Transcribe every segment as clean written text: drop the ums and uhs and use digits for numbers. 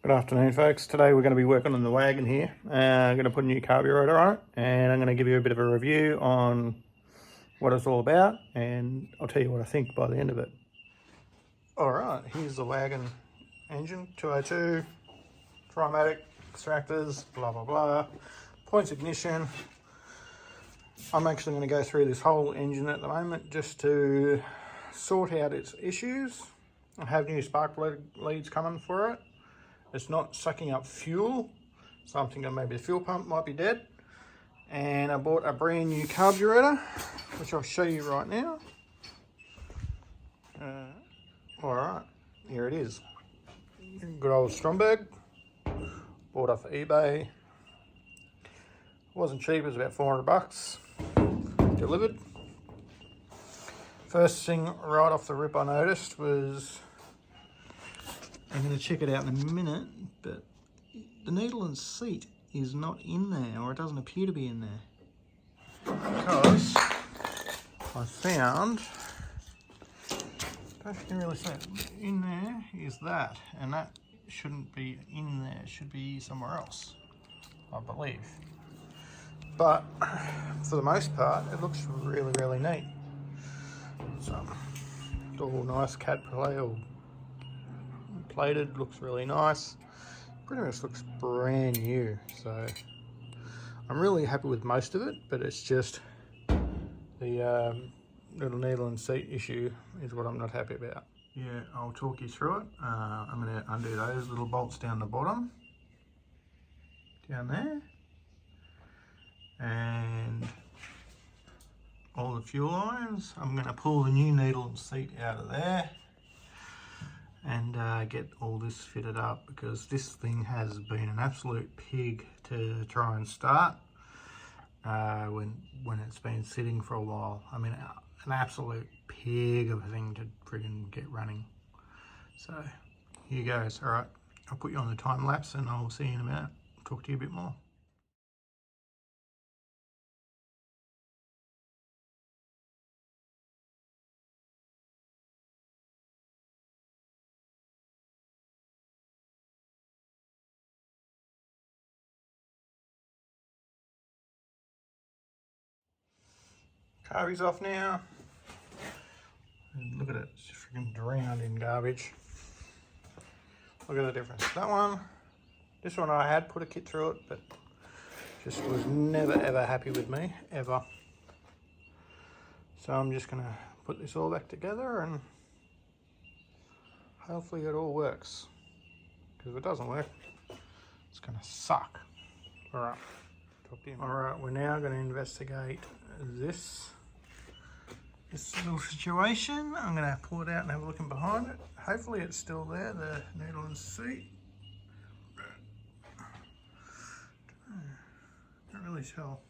Good afternoon, folks. Today we're going to be working on the wagon here. I'm going to put a new carburettor on it, and I'm going to give you a bit of a review on what it's all about, and I'll tell you what I think by the end of it. Alright, here's the wagon engine, 202, Trimatic, extractors, blah blah blah, points ignition. I'm actually going to go through this whole engine at the moment just to sort out its issues. I have new spark plug leads coming for it. It's not sucking up fuel, so I'm thinking maybe the fuel pump might be dead. And I bought a brand new carburettor, which I'll show you right now. Alright, here it is. Good old Stromberg. Bought off eBay. It wasn't cheap, it was about 400 bucks. Delivered. First thing right off the rip I noticed was, I'm going to check it out in a minute, but the needle and seat is not in there, or it doesn't appear to be in there. Because I found, I don't know if you can really see it, in there is that, and that shouldn't be in there, it should be somewhere else, I believe. But for the most part, it looks really, really neat. So, it's all nice cat play, all plated, looks really nice. Pretty much looks brand new, so I'm really happy with most of it, but it's just the little needle and seat issue is what I'm not happy about. Yeah, I'll talk you through it. I'm going to undo those little bolts down the bottom, down there, and all the fuel lines. I'm going to pull the new needle and seat out of there and get all this fitted up, because this thing has been an absolute pig to try and start when it's been sitting for a while. I mean, an absolute pig of a thing to friggin' get running. So here goes. All right, I'll put you on the time lapse and I'll see you in a minute. Talk to you a bit more. Carby's off now. And look at it, it's just freaking drowned in garbage. Look at the difference. That one, this one I had put a kit through it, but just was never ever happy with me, ever. So I'm just gonna put this all back together and hopefully it all works. Because if it doesn't work, it's gonna suck. All right, talk to you. All right, we're now gonna investigate this little situation. I'm going to pull it out and have a look in behind it. Hopefully it's still there, the needle and seat. Can't really tell.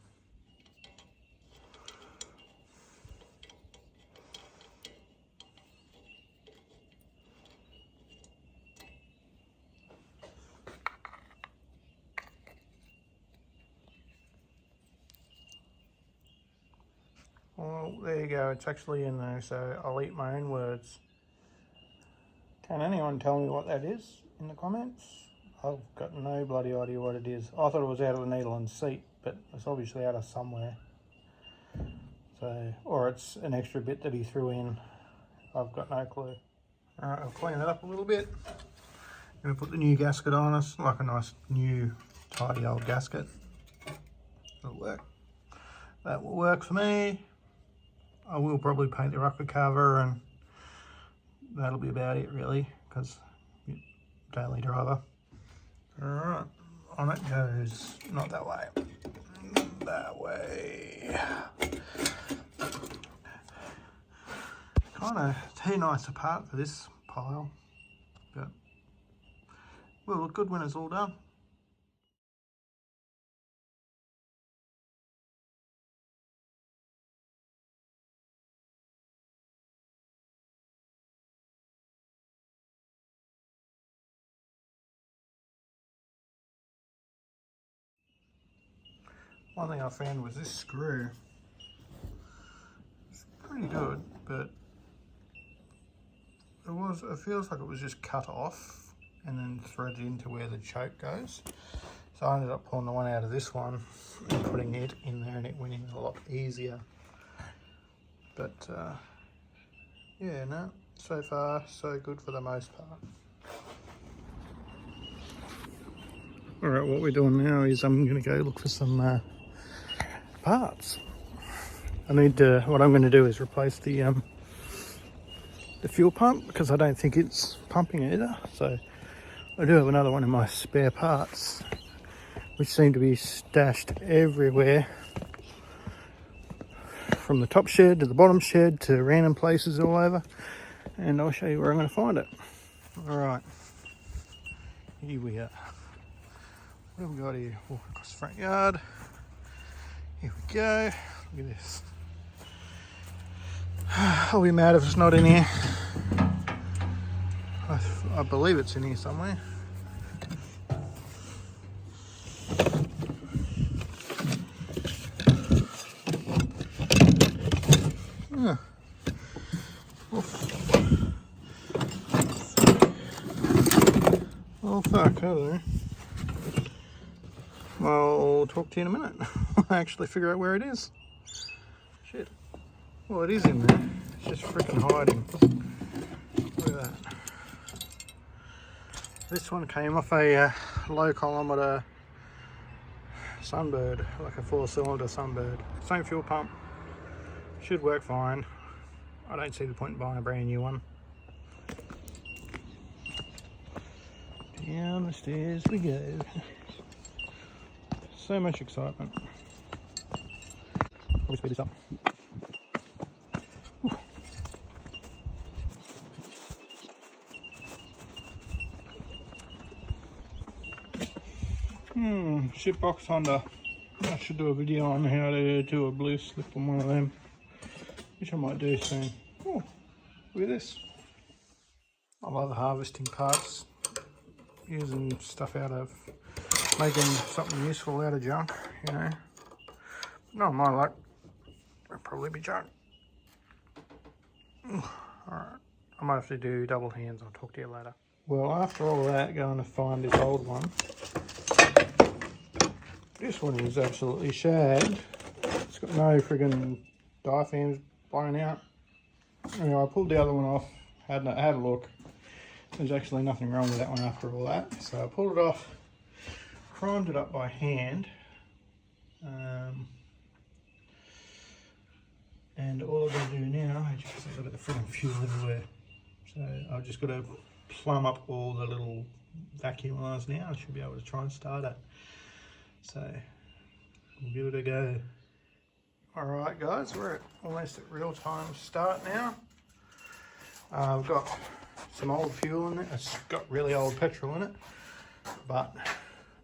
Well, there you go, it's actually in there, so I'll eat my own words. Can anyone tell me what that is in the comments? I've got no bloody idea what it is. I thought it was out of the needle and seat, but it's obviously out of somewhere. So, or it's an extra bit that he threw in. I've got no clue. Alright, I'll clean it up a little bit. I'm going to put the new gasket on us, like a nice new tidy old gasket. That'll work. That will work for me. I will probably paint the rocker cover, and that'll be about it really, because daily driver. Alright, on it goes. Not that way. That way. Kind of too nice apart for this pile, but will look good when it's all done. One thing I found was this screw. It's pretty good, but it feels like it was just cut off and then thread it into where the choke goes. So I ended up pulling the one out of this one and putting it in there, and it went in a lot easier. But yeah, no, so far so good for the most part. Alright, what we're doing now is I'm going to go look for some parts. I need to, what I'm going to do is replace the fuel pump, because I don't think it's pumping either. So I do have another one of my spare parts, which seem to be stashed everywhere, from the top shed to the bottom shed to random places all over, and I'll show you where I'm going to find it. Alright, here we are. What have we got here? Walking across the front yard. Here we go. Look at this. I'll be mad if it's not in here. I believe it's in here somewhere. Oh. Oh fuck, hello. Well, I'll talk to you in a minute. I'll actually figure out where it is. Shit. Well, it is in there. It's just freaking hiding. Look at that. This one came off a low kilometre Sunbird, like a 4-cylinder Sunbird. Same fuel pump. Should work fine. I don't see the point in buying a brand new one. Down the stairs we go. So much excitement. Let me speed this up. Shitbox Honda. I should do a video on how to do a blue slip on one of them, which I might do soon. Oh, look at this. I love harvesting parts, using stuff out of, making something useful out of junk, you know. Not my luck, it'll probably be junk. Alright, I might have to do double hands. I'll talk to you later. Well, after all that, going to find this old one. This one is absolutely shagged. It's got no friggin' diaphragms blown out. Anyway, I pulled the other one off, had a look. There's actually nothing wrong with that one after all that. So I pulled it off, primed it up by hand. And all I've got to do now, as you can see, I've got the friggin' fuel everywhere. So I've just got to plumb up all the little vacuum lines now. I should be able to try and start it. So we'll give it a go. Alright guys, we're almost at real time start now. I've got some old fuel in it. It's got really old petrol in it, but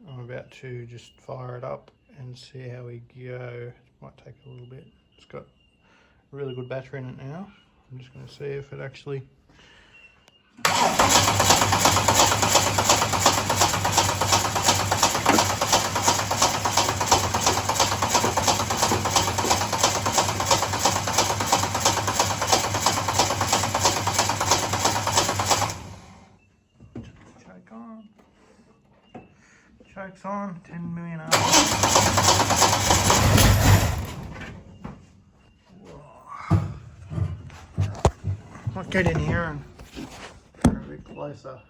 I'm about to just fire it up and see how we go. It might take a little bit. It's got a really good battery in it now. I'm just going to see if it actually chokes on, 10 million hours. Let's get in here and get a bit closer.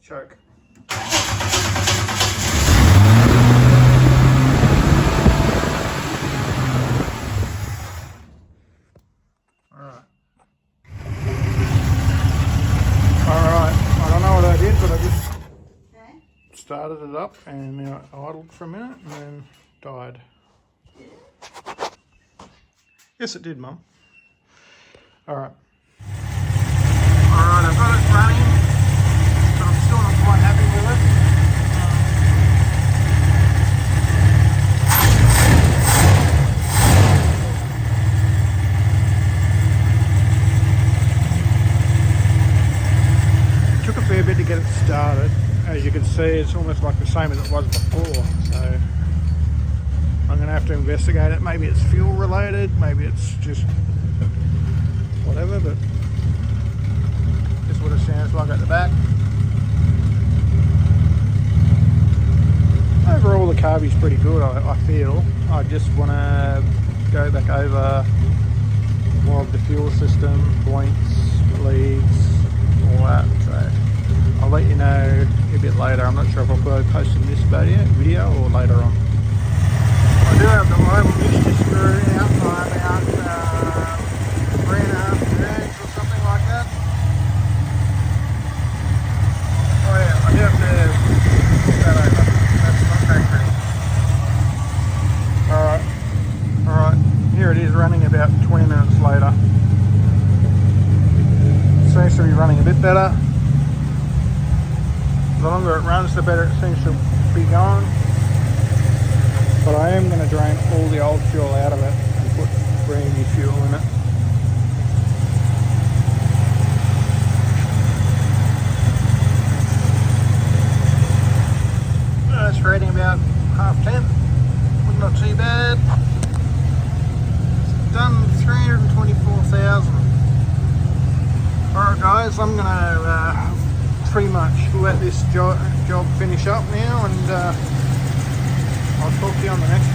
Choke. Alright. I don't know what I did, but I just started it up and now it idled for a minute and then died. Yes, it did, Mum. Alright. Alright, I've got it running. Still not quite happy with it. get it started. As you can see, it's almost like the same as it was before, so I'm going to have to investigate it. Maybe it's fuel related, maybe it's just whatever, but this is what it sounds like at the back. Overall the carby's pretty good, I feel. I just want to go back over more of the fuel system, points, leads, all that. So I'll let you know a bit later. I'm not sure if I'll be posting this video or later on. I do have the oil mixture screw out by about 3.5 turns or something like that. Oh yeah, I do have to put that over. That's not factory. Alright, here it is running about 20 minutes later. Seems to be running a bit better. The longer it runs, the better it seems to be going. But I am going to drain all the old fuel out of it and put brand new fuel in it. It's reading about 10:30. Not too bad. It's done 324,000. Alright guys, I'm going to pretty much let this job finish up now, and I'll talk to you on the next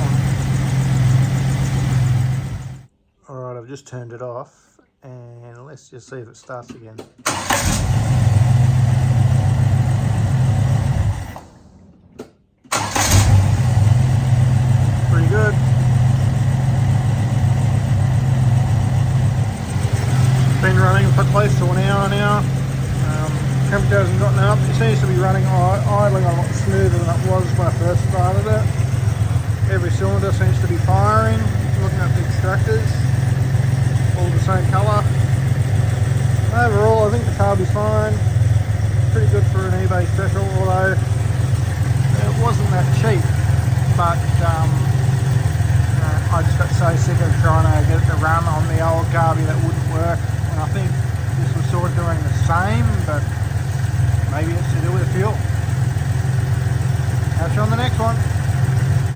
one. Alright, I've just turned it off, and let's just see if it starts again. Pretty good. Been running for close to an hour now. Temperature hasn't gotten up. It seems to be running idling a lot smoother than it was when I first started it. Every cylinder seems to be firing. Looking at the extractors, all the same colour. Overall, I think the carby's fine. Pretty good for an eBay special, although it wasn't that cheap. But I just got so sick of trying to get it to run on the old carby that wouldn't work. And I think this was sort of doing the same, but maybe it's to do with the fuel. Catch you on the next one.